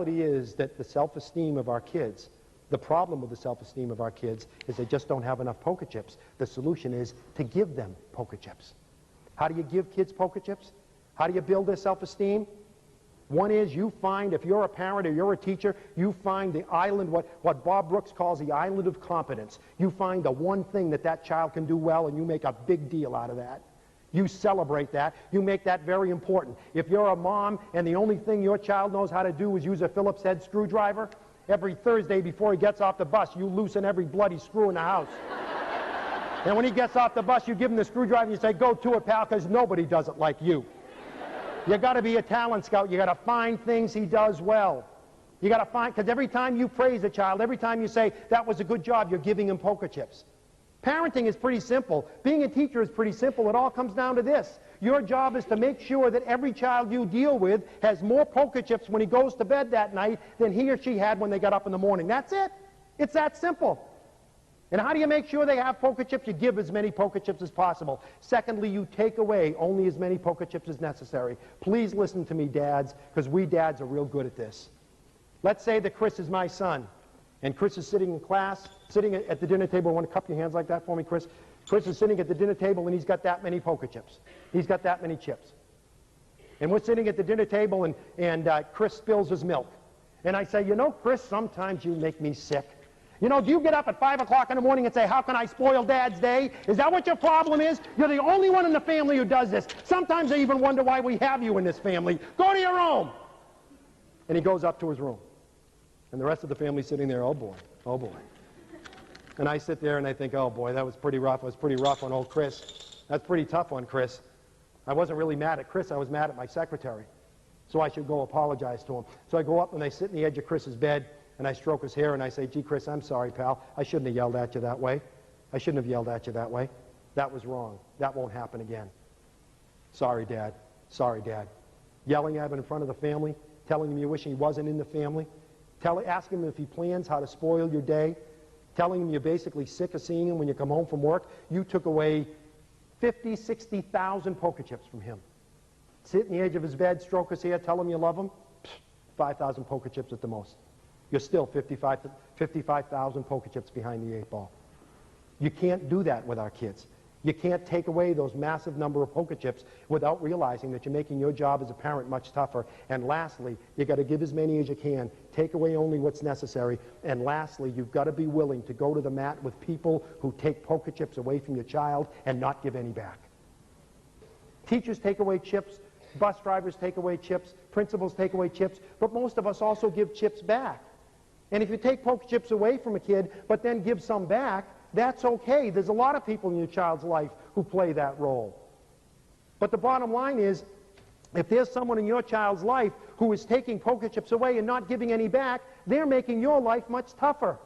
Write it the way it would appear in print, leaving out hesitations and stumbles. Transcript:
Is that the self-esteem of our kids, the problem with the self-esteem of our kids is they just don't have enough poker chips. The solution is to give them poker chips. How do you give kids poker chips? How do you build their self-esteem? One is you find, if you're a parent or you're a teacher, you find the island, what Bob Brooks calls the island of competence. You find the one thing that child can do well, and you make a big deal out of that. You celebrate that. You make that very important. If you're a mom and the only thing your child knows how to do is use a Phillips head screwdriver, every Thursday before he gets off the bus, you loosen every bloody screw in the house. And when he gets off the bus, you give him the screwdriver and you say, "Go to it, pal," because nobody does it like you. You got to be a talent scout. You got to find things he does well. You got to find, because every time you praise a child, every time you say, "That was a good job," you're giving him poker chips. Parenting is pretty simple. Being a teacher is pretty simple. It all comes down to this. Your job is to make sure that every child you deal with has more poker chips when he goes to bed that night than he or she had when they got up in the morning. That's it. It's that simple. And how do you make sure they have poker chips? You give as many poker chips as possible. Secondly, you take away only as many poker chips as necessary. Please listen to me, dads, because we dads are real good at this. Let's say that Chris is my son. And Chris is sitting in class, sitting at the dinner table. Want to cup your hands like that for me, Chris? Chris is sitting at the dinner table, and he's got that many poker chips. He's got that many chips. And we're sitting at the dinner table, and Chris spills his milk. And I say, "You know, Chris, sometimes you make me sick. You know, do you get up at 5 o'clock in the morning and say, 'How can I spoil Dad's day?' Is that what your problem is? You're the only one in the family who does this. Sometimes I even wonder why we have you in this family. Go to your room." And he goes up to his room. And the rest of the family sitting there, "Oh boy, oh boy." And I sit there and I think, "Oh boy, that was pretty rough. It was pretty rough on old Chris. That's pretty tough on Chris." I wasn't really mad at Chris. I was mad at my secretary. So I should go apologize to him. So I go up and I sit in the edge of Chris's bed and I stroke his hair and I say, "Gee, Chris, I'm sorry, pal. I shouldn't have yelled at you that way. I shouldn't have yelled at you that way. That was wrong. That won't happen again. Sorry, Dad. Sorry, Dad." Yelling at him in front of the family, telling him you wish he wasn't in the family. Asking him if he plans how to spoil your day, telling him you're basically sick of seeing him when you come home from work. You took away 50, 60,000 poker chips from him. Sit in the edge of his bed, stroke his hair, tell him you love him. 5,000 poker chips at the most. You're still 55,000 poker chips behind the 8 ball. You can't do that with our kids. You can't take away those massive number of poker chips without realizing that you're making your job as a parent much tougher. And lastly, you got to give as many as you can. Take away only what's necessary. And lastly, you've got to be willing to go to the mat with people who take poker chips away from your child and not give any back. Teachers take away chips. Bus drivers take away chips. Principals take away chips. But most of us also give chips back. And if you take poker chips away from a kid, but then give some back, that's okay. There's a lot of people in your child's life who play that role. But the bottom line is, if there's someone in your child's life who is taking poker chips away and not giving any back, they're making your life much tougher.